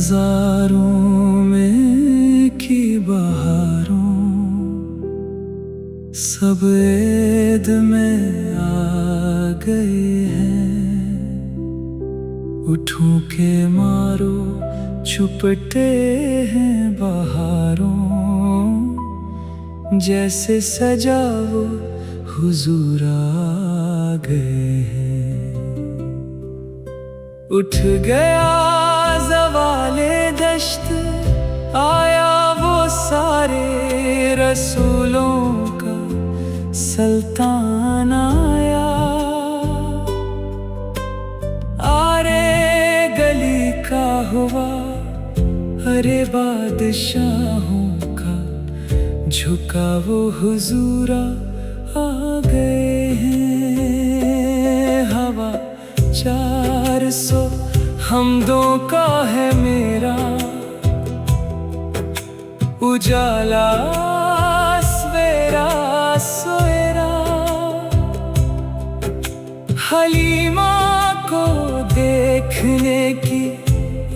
नजारों में की बहारों सब ऐद में आ गए हैं। उठूं के मारो चुपटे हैं बहारों, जैसे सजाओ हुजूर आ गए हैं। उठ गया ज़वाले दश्त, आया वो सारे रसूलों का सुल्तान आया। आरे गली का हुआ अरे बादशाहों का, झुका वो हुजूर आ गए हैं। हवा 400 हमदों का है मेरा, उजाला सवेरा सवेरा। हलीमा को देखने की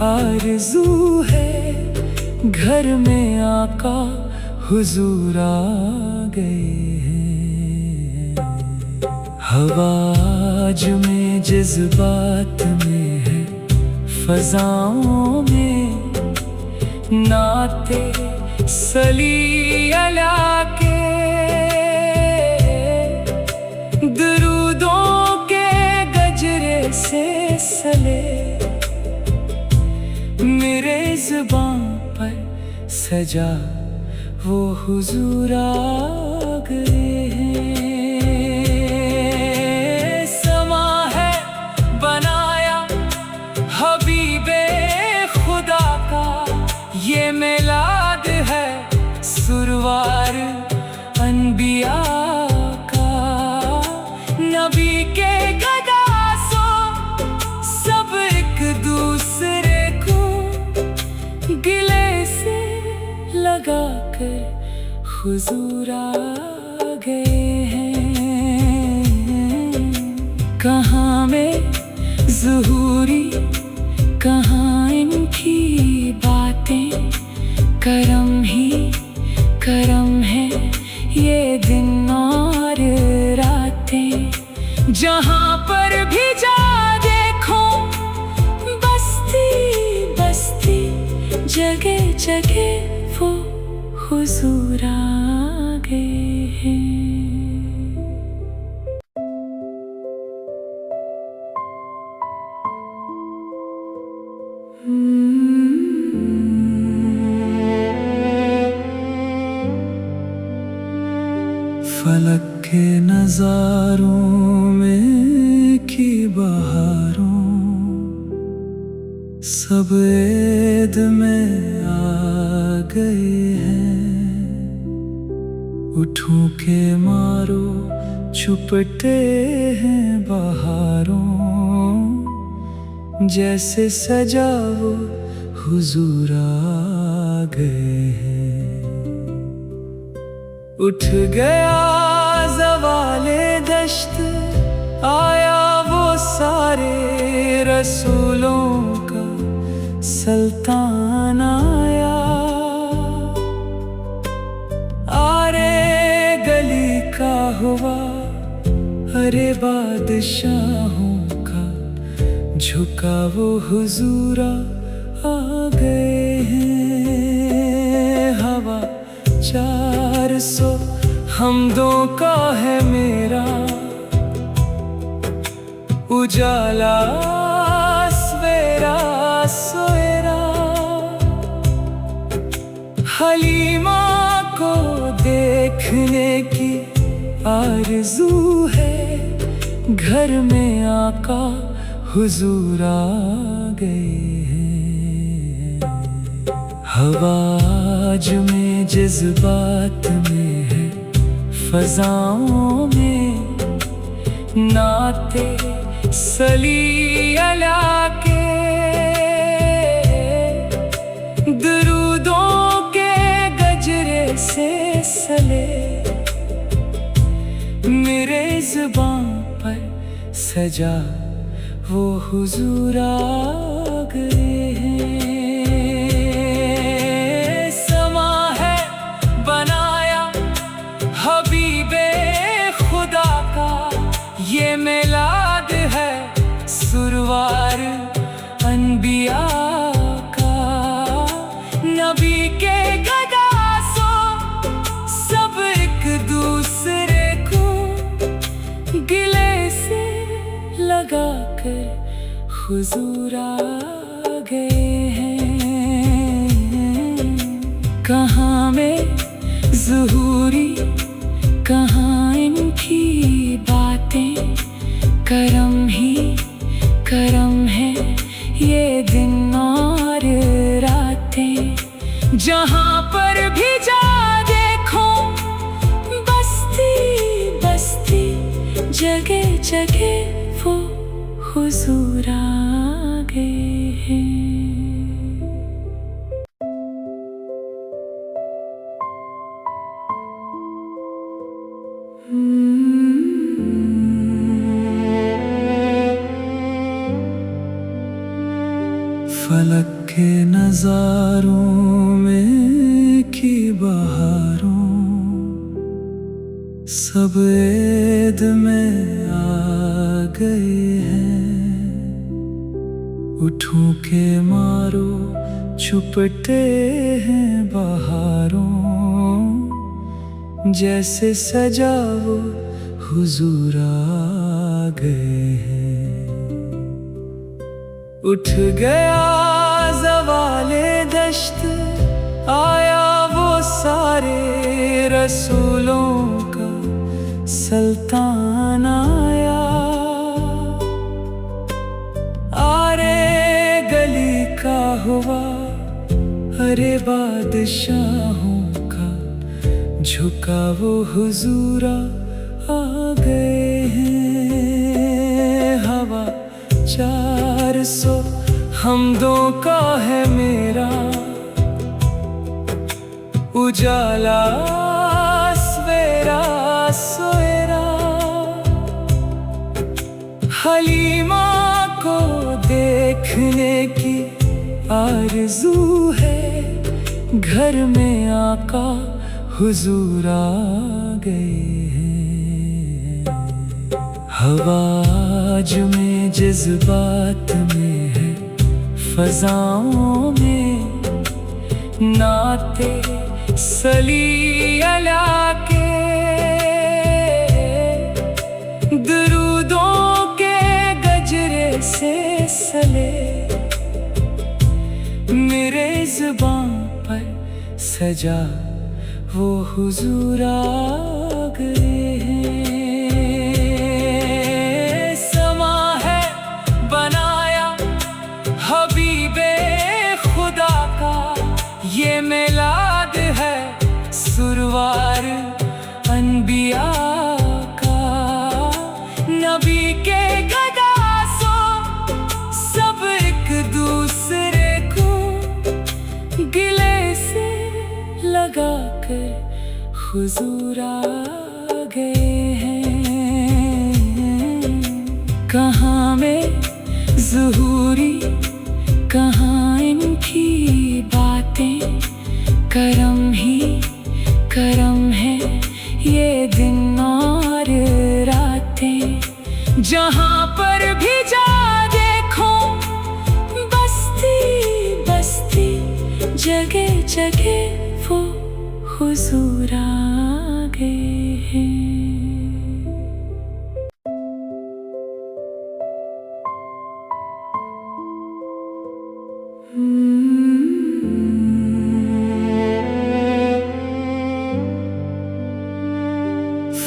आरज़ू है, घर में आका हुजूर आ गए हैं। हवा आज में जज्बात में है, फ़ज़ाओं में नाते सली अला के। दरूदों के गजरे से सले मेरे ज़ुबान पर सजा वो हुजूर आ गए हैं। समा है बनाया हबीबे खुदा का, ये मिलाद है सुरवार अनबिया का। नबी के गदा सो सब एक दूसरे को गिले से लगा कर हुजूर आ गए हैं। कहाँ में ज़ुहूरी कहाँ इनकी बातें, करम ही करम है ये दिन और रातें। जहाँ पर भी जा देखो बस्ती बस्ती, जगह जगह वो हुजूर आ गए हैं। फलक के नजारों में की बहारों सब ऐद में आ गए हैं। उठूं के मारो चुपटे हैं बहारों, जैसे सजाओ हुजूर आ गए हैं। उठ गया ज़वाले दश्त, आया वो सारे रसूलों का सुल्तान आया। आरे गली का हुआ अरे बादशाहों का, झुका वो हुजूर आ गए हैं। हवा 400 हमदों का है मेरा, उजाला सवेरा सवेरा। हलीमा को देखने की आरज़ू है, घर में आका हुजूर आ गए हैं। हवा आज में जज्बात में है, फ़ज़ाओं में नाते सली अला के। दरूदों के गजरे से सले मेरे ज़ुबान पर सजा वो हुजूर आ गए हैं। नबी के गदासो सब एक दूसरे को गिले से लगा कर हुजूर आ गए हैं। कहाँ में ज़ुहूरी, कहाँ इनकी बातें, करम ही करम है ये दिन और रातें। जहाँ पर भी जा देखो बस्ती बस्ती, जगह जगह वो हुजूर आ गए हैं। फलक के नजारों में की बहारों सब ऐद में आ गए हैं। उठों के मारो चुपटे हैं बहारों, जैसे सजा वो हुजूर आ गए हैं। उठ गया ज़वाले दश्त, आया वो सारे रसूलों का सुल्तान आया। आरे गली का हुआ अरे बादशाहों का, झुका वो हुजूर आ गए हैं। हवा 400 हमदों का है मेरा, उजाला सवेरा सवेरा। हलीमा को देखने की आरज़ू है, घर में आका हुजूर आ गए हैं। हवाज में जज्बात में है, फज़ाओं में नाते सली अला के। दरूदों के गजरे से सले मेरे ज़ुबान पर सजा वो हुजूर आ गए हैं। समा है बनाया हबीबे खुदा का, ये मिलाद है सुरवार अनबिया का। नबी के गदासो सब एक दूसरे को गिले से लगा कर हुजूर आ गए हैं। कहाँ में ज़ुहूरी, कहाँ इनकी बातें, करम ही करम है ये दिन और रातें। जहाँ पर भी जा देखो बस्ती बस्ती, जगह जगह वो हुजूर आ गए हैं।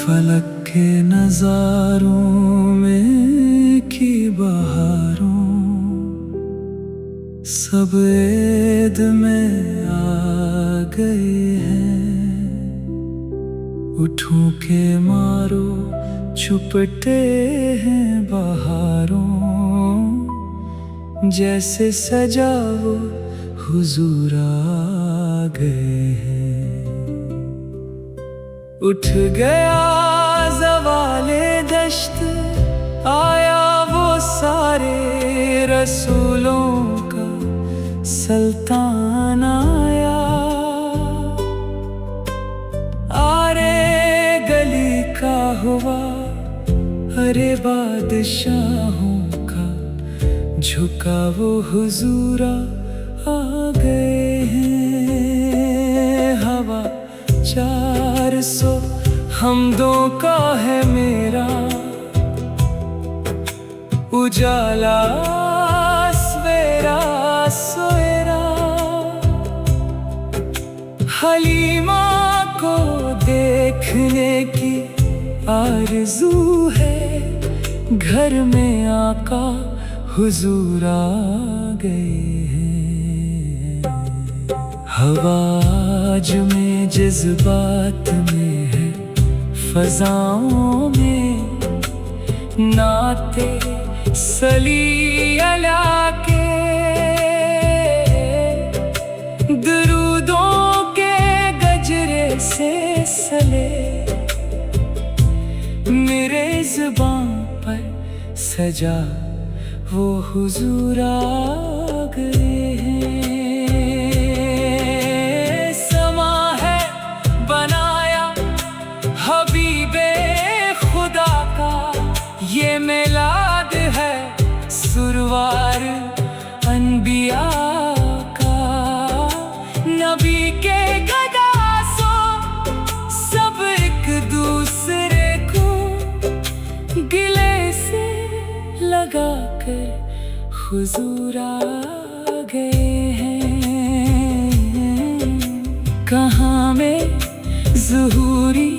फलक के नजारों में की बहारों सब ऐद में आ गए हैं। उठों के मारो चुपटे हैं बहारों, जैसे सजा वो हुजूर आ गए हैं। उठ गया ज़वाले दश्त, आया वो सारे रसूलों का सुल्तान आया। आरे गली का हुआ अरे बादशाहों का, झुका वो हुजूर आ गए हैं। सो हमदों का है मेरा उजाला सवेरा सवेरा। हलीमा को देखने की आरज़ू है, घर में आका हुजूर आ गए हैं। हवा जो में जज्बात में है, फ़ज़ाओं में नाते सली अला के, दरूदों के गजरे से सले मेरे ज़ुबान पर सजा वो हुजूर आ गए हैं। समा है बनाया हबीबे खुदा का, ये मिलाद है सुरवार अनबिया का। नबी के गदा सो सब एक दूसरे को गिले से लगा कर हुजूर आ गए हैं। कहाँ में ज़ुहूरी,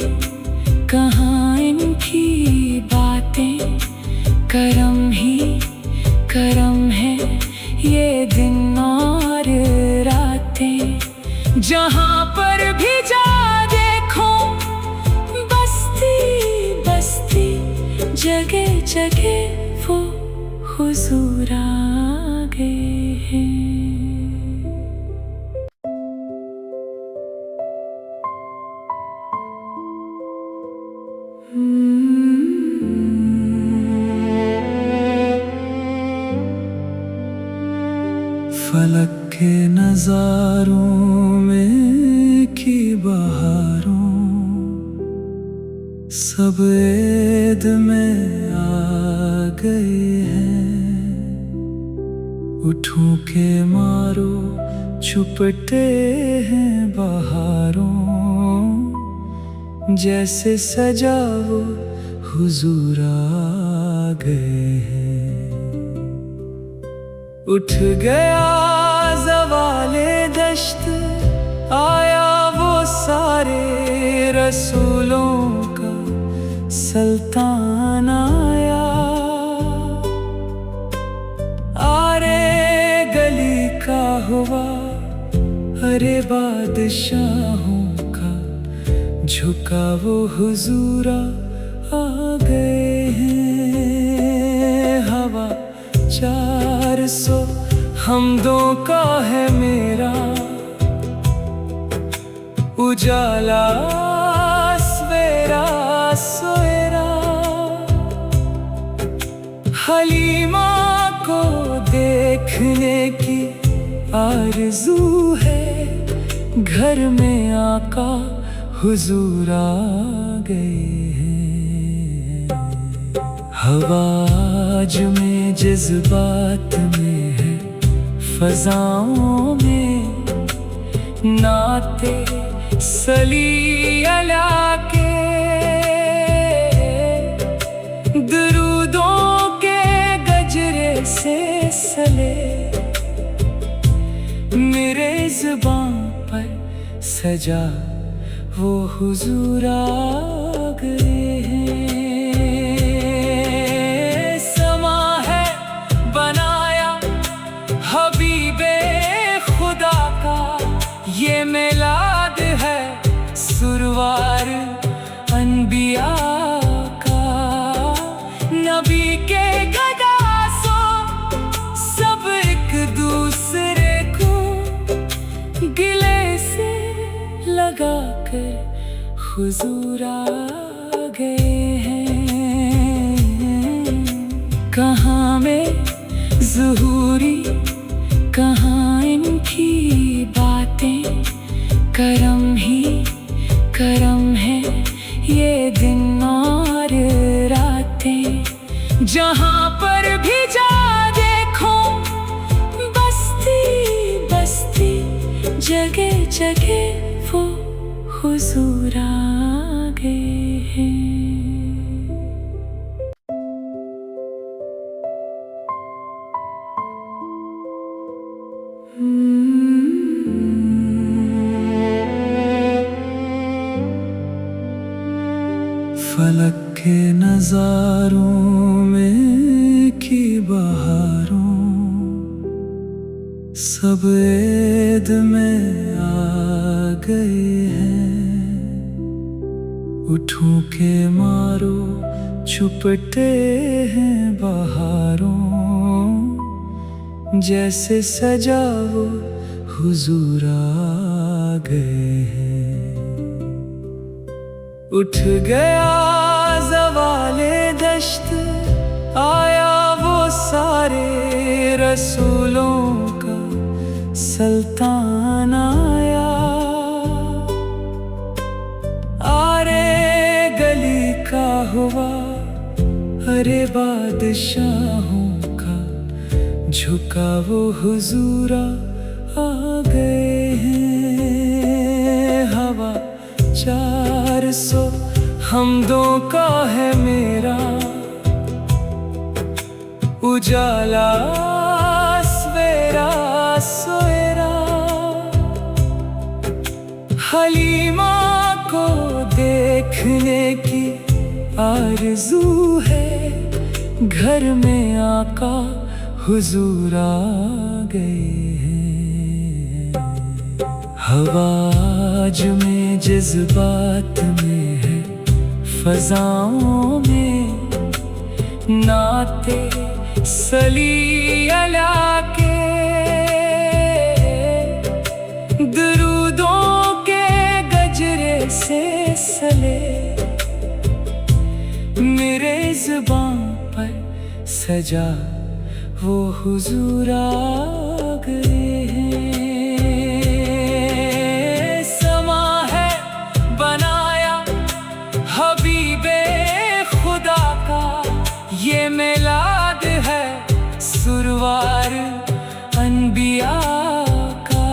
कहाँ इनकी बातें, करम ही करम है ये दिन और रातें। जहाँ पर भी जा देखो बस्ती बस्ती, जगह जगह वो हुजूर आ गए हैं। फलक के नज़ारों में की बहारों, सब ऐद में आ गए हैं। उठों के मारो छुपटे हैं बहारों, जैसे सजा वो हुजूर आ गए हैं। उठ गया ज़वाले दश्त, आया वो सारे रसूलों का सुल्तान आया। आरे गली का हुआ अरे बादशाहों का, झुका वो हुजूर आ गए हैं। हवा 400 हमदों का है मेरा उजाला सवेरा सवेरा। हलीमा को देखने की आरज़ू है, घर में आका हुजूर आ गए हैं। हवा जो में जज्बात में है, फ़ज़ाओं में नाते सली अला के, दरूदों के गजरे से सले मेरे ज़ुबान पर सजा वो हुजूर आ गए हैं। समा है बनाया हबीबे खुदा का, ये मिलाद है सुरवार अनबिया का। नबी के गदा सो सब एक दूसरे को गिले से लगा कर हुजूर आ गए हैं। कहाँ में ज़ुहूरी, कहाँ इनकी बातें, करम ही करम है ये दिन और रातें। जहाँ पर भी जा देखो बस्ती बस्ती, जगह जगह वो हुजूर आ गए हैं। फलक के नजारों में की बहारों सब ऐद में आ गए हैं। उठों के मारो छुपटे हैं बहारों जैसे सजाओ हुजूर आ गए हैं। उठ गया ज़वाले दश्त आया वो सारे रसूलों का सुल्तान आया। आरे गली का हुआ अरे बादशाहों का झुका वो हुजूर आ गए हैं। हवा 400 हमदों का है मेरा उजाला सवेरा सवेरा। हलीमा को देखने की आरज़ू है घर में आका हुजूर आ गए हैं। हवा आज में जज्बात में है फ़ज़ाओं में नाते सली अला के दरूदों के गजरे से सले मेरे ज़ुबान पर सजा वो हुजूर आ गए हैं। समा है बनाया हबीबे खुदा का ये मिलाद है सुरवार अनबिया का।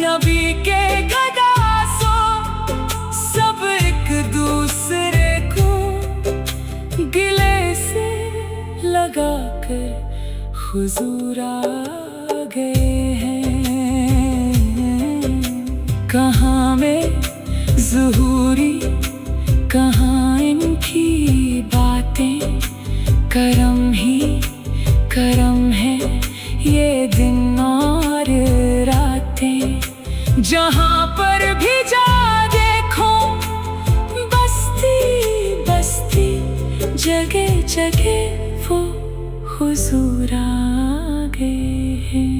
नबी के गदा सो सब एक दूसरे को गिले से लगा कर हुजूर आ गए हैं। कहाँ में ज़ुहूरी कहाँ इनकी बातें करम ही करम है ये दिन और रातें। जहाँ पर भी जा देखो बस्ती बस्ती जगह जगह वो हुजूर आ गए हैं।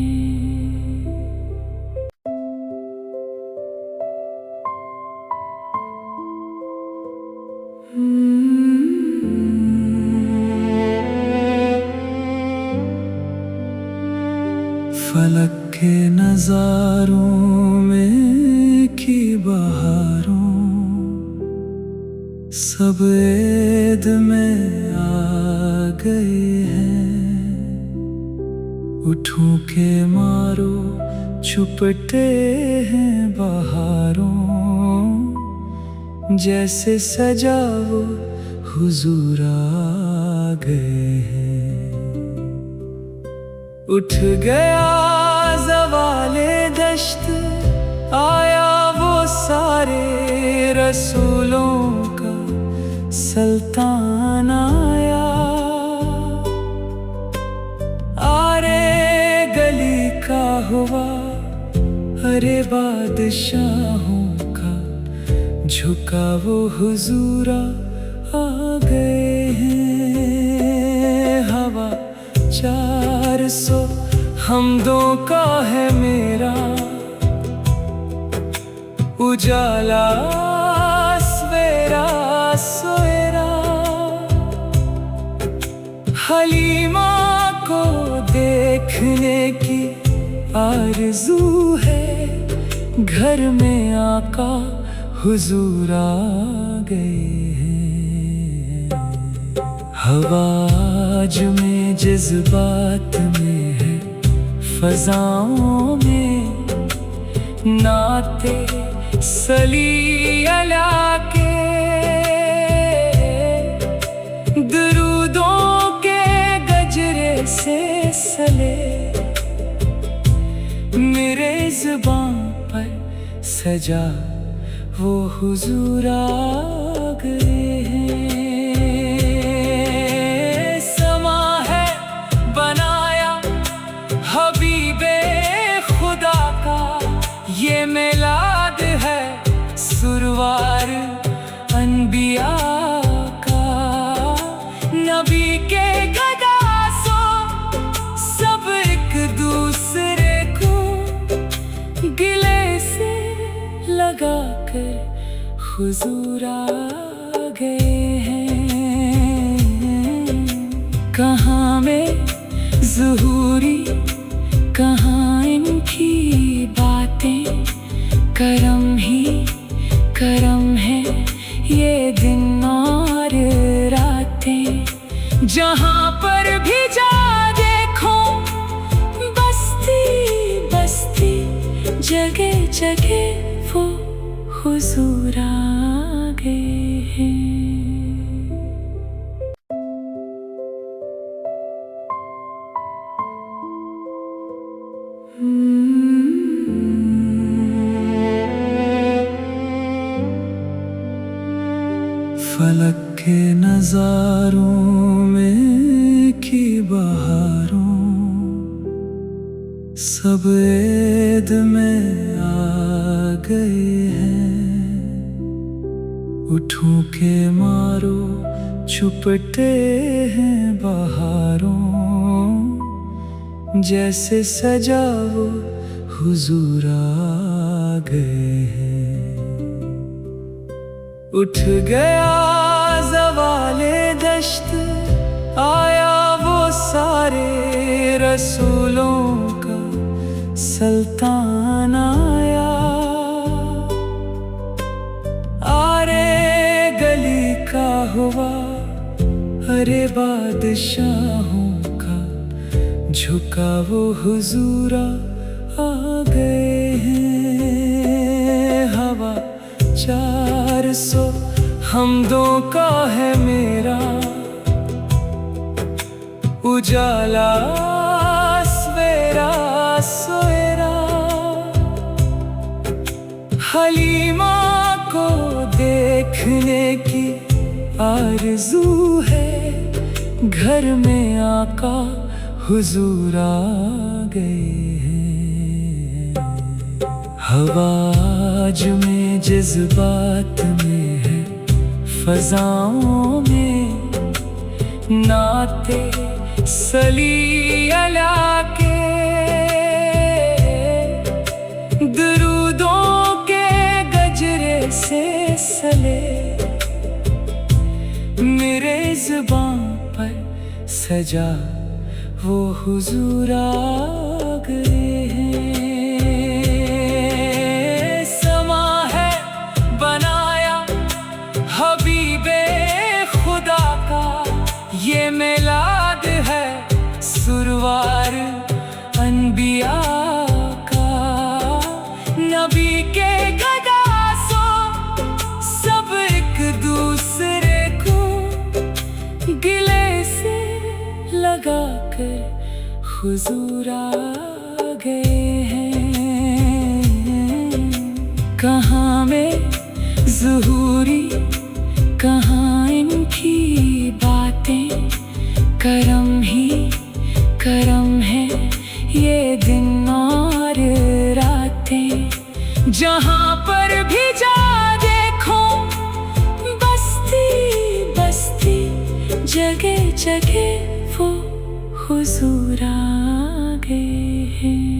फलक के नजारों में की बहारों सब ऐद में आ गए हैं। उठों के मारो छुपटे हैं बहारों जैसे सजाओ हुजूर आ गए हैं। उठ गया ज़वाले दश्त आया वो सारे रसूलों का सुल्तान आया। आरे गली का हुआ अरे बादशाहों का झुका वो हुजूर आ गए हैं। हवा 400 हमदों का है मेरा उजाला सवेरा सवेरा। हलीमा को देखने की आरज़ू है घर में आका हुजूर आ गए हैं। हवा आज में जज्बात में है फ़ज़ाओं में नाते सली अला के दरूदों के गजरे से सले मेरे ज़ुबान पर सजा वो हुजूर आ गए हैं। समा है बनाया हबीबे खुदा का, ये मिलाद है सुरवार अनबिया का। नबी के गदासो सब एक दूसरे को गिले से लगा कर हुजूर आ गए हैं। कहाँ में ज़ुहूरी कहाँ इनकी बातें, करम ही करम है ये दिन और रातें। जहाँ पर भी जा देखो बस्ती बस्ती जगह जगह वो हुजूर आ गए हैं। फलक के नजारों में की बहारों सब ऐद में आ गए हैं। उठों के मारो चुपटे हैं बहारों, जैसे सजा वो हुजूर आ गए हैं। उठ गया ज़वाले दश्त, आया वो सारे रसूलों का सुल्तान आया। आरे गली का हुआ अरे बादशाहों का, झुका वो हुजूर आ गए हैं। हवा 400 हमदों का है मेरा, उजाला सवेरा सवेरा। हलीमा को देखने की आरज़ू है, घर में आका हुजूर आ गए हैं। हवाज में जज्बात में है, फ़ज़ाओं में नाते सली अला के दरूदों के गजरे से सले मेरे ज़ुबान पर सजा वो हुजूर आ गए हैं। समा है बनाया हबीबे खुदा का, ये मिलाद है सुरवार अनबिया का। नबी के गदासो सब एक दूसरे को गिले से लगा कर हुजूर आ गए हैं। कहाँ में ज़ुहूरी कहाँ इनकी बातें, करम ही करम है ये दिन और रातें। जहाँ पर भी जा देखो बस्ती बस्ती जगह जगह वो हुजूर आ गए हैं।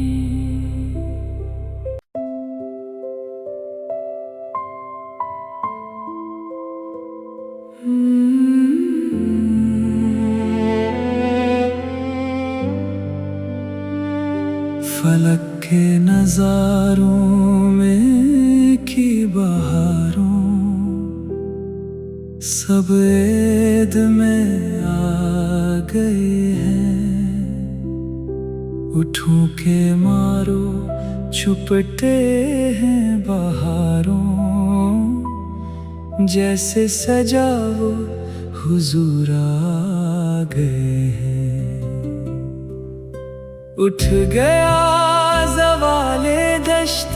फलक के नजारों में की बहारों सब ऐद में आ गए हैं। उठों के मारो छुपते हैं बहारों, जैसे सजा वो हुजूर आ गए हैं। उठ गया ज़वाले दश्त,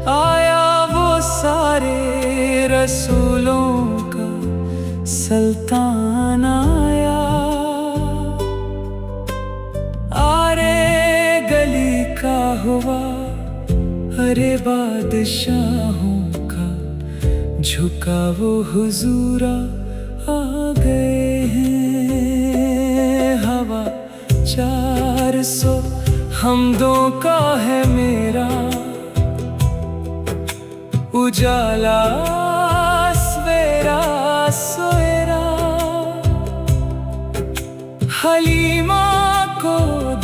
आया वो सारे रसूलों का सुल्तान आया। आरे गली का हुआ अरे बादशाहों का, झुका वो हुजूर आ गए हैं। हवा 400 हमदों का है मेरा, उजाला सवेरा सवेरा। हलीमा को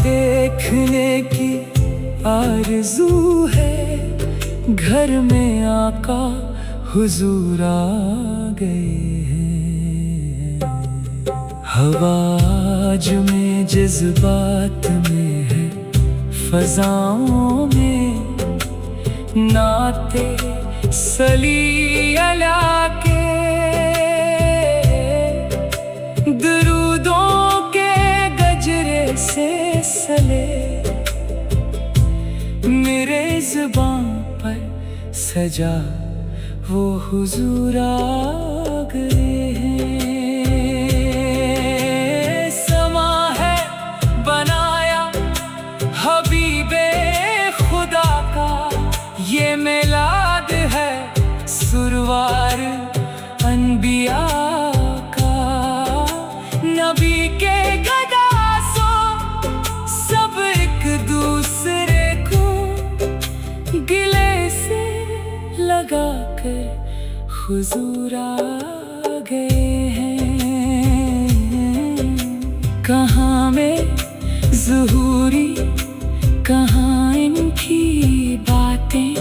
देखने की आरज़ू है, घर में आका हुजूर आ गए हैं। हवा जो में जज्बात में है, फ़ज़ाओं में नाते सली अला के, दरूदों के गजरे से सले मेरे ज़ुबान पर सजा वो हुजूर आ गए हैं। समा है बनाया हबीबे खुदा का, ये मिलाद है सुरवार अनबिया का। नबी के गदासो सब एक दूसरे को गिले से लगा कर हुजूर आ गए हैं। कहाँ में ज़ुहूरी, कहाँ इनकी बातें,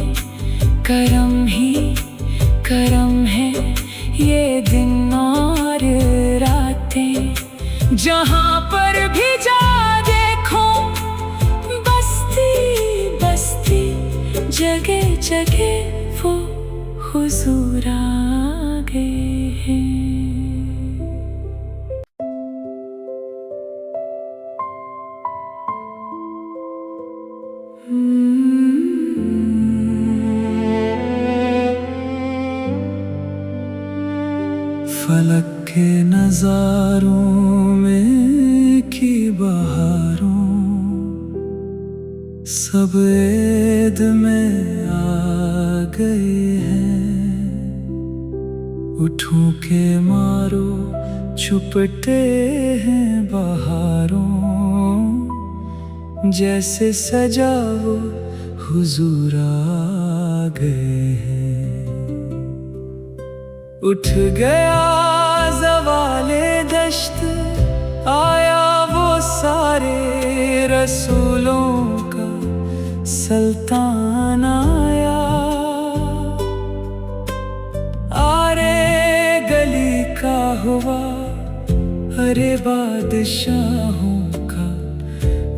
करम ही करम है ये दिन और रातें। जहाँ पर भी जा देखो बस्ती बस्ती, जगह जगह वो हुजूर आ गए हैं। फलक के नज़ारों में की बहारों, सब ऐद में आ गए हैं। उठों के मारो छुपते हैं बहारों, जैसे सजा वो हुजूर आ गए हैं। उठ गया ज़वाले दश्त, आया वो सारे रसूलों का सुल्तान आया। आरे गली का हुआ अरे बादशाहों का,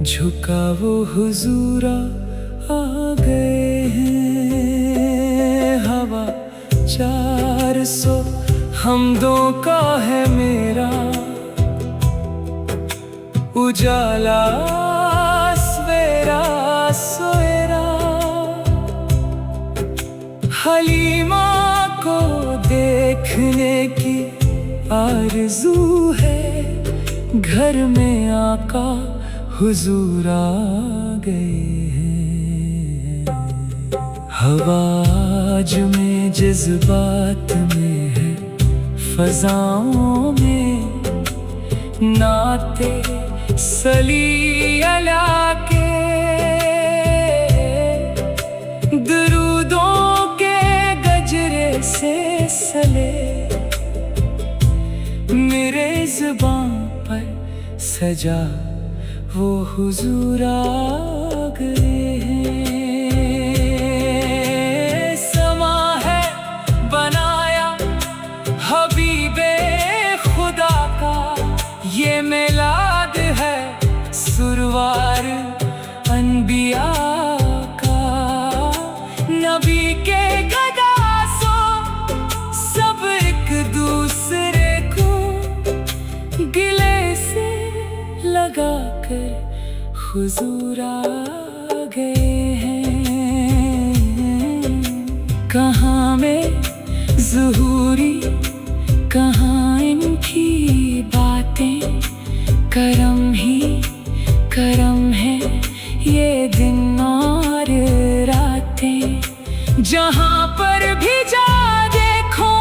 झुका वो हुजूर आ गए हैं। हवा 400 हमदों का है मेरा, उजाला सवेरा सवेरा। हलीमा को देखने की आरज़ू है, घर में आका हुजूर आ गए हैं। हवा जो में जज्बात में है, फ़ज़ाओं में नाते सली अला के, दरूदों के गजरे से सले मेरे ज़ुबान पर सजा वो हुजूर आ गए हैं। समा है बनाया हबीबे खुदा का, ये मिलाद है सुरवार अनबिया का। नबी के गदासो सब एक दूसरे को गिले से लगा कर हुजूर आ गए हैं। कहाँ में ज़ुहूरी, कहाँ इनकी बातें, करम ही करम है ये दिन और रातें। जहाँ पर भी जा देखो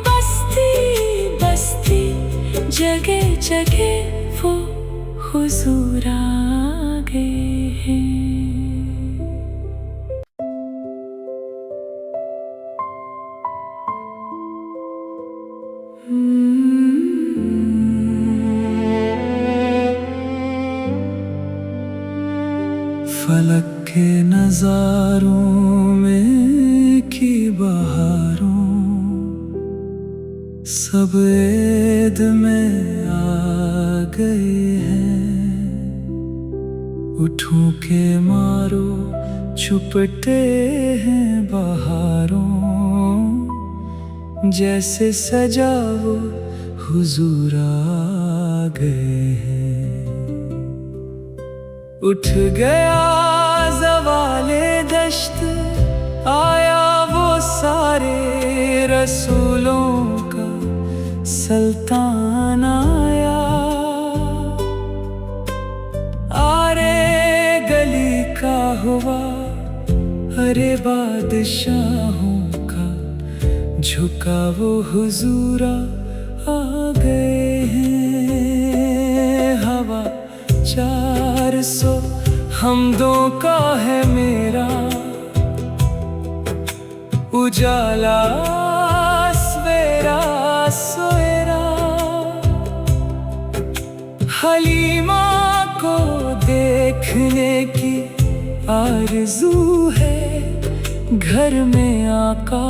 बस्ती बस्ती, जगह जगह वो हुजूर आ गए हैं। फलक के नजारों में की बहारों सब ऐद में आ गए हैं। उठों के मारो छुपटे हैं बहारों, जैसे सजा वो हुजूर आ गए हैं। उठ गया ज़वाले दश्त, आया वो सारे रसूलों का सुल्तान आया। आरे गली का हुआ अरे बादशाहों का, झुका वो हुजूर आ गए हैं। हवा 400 हमदों का है मेरा, उजाला सवेरा सवेरा। हलीमा को देखने की आरज़ू है, घर में आका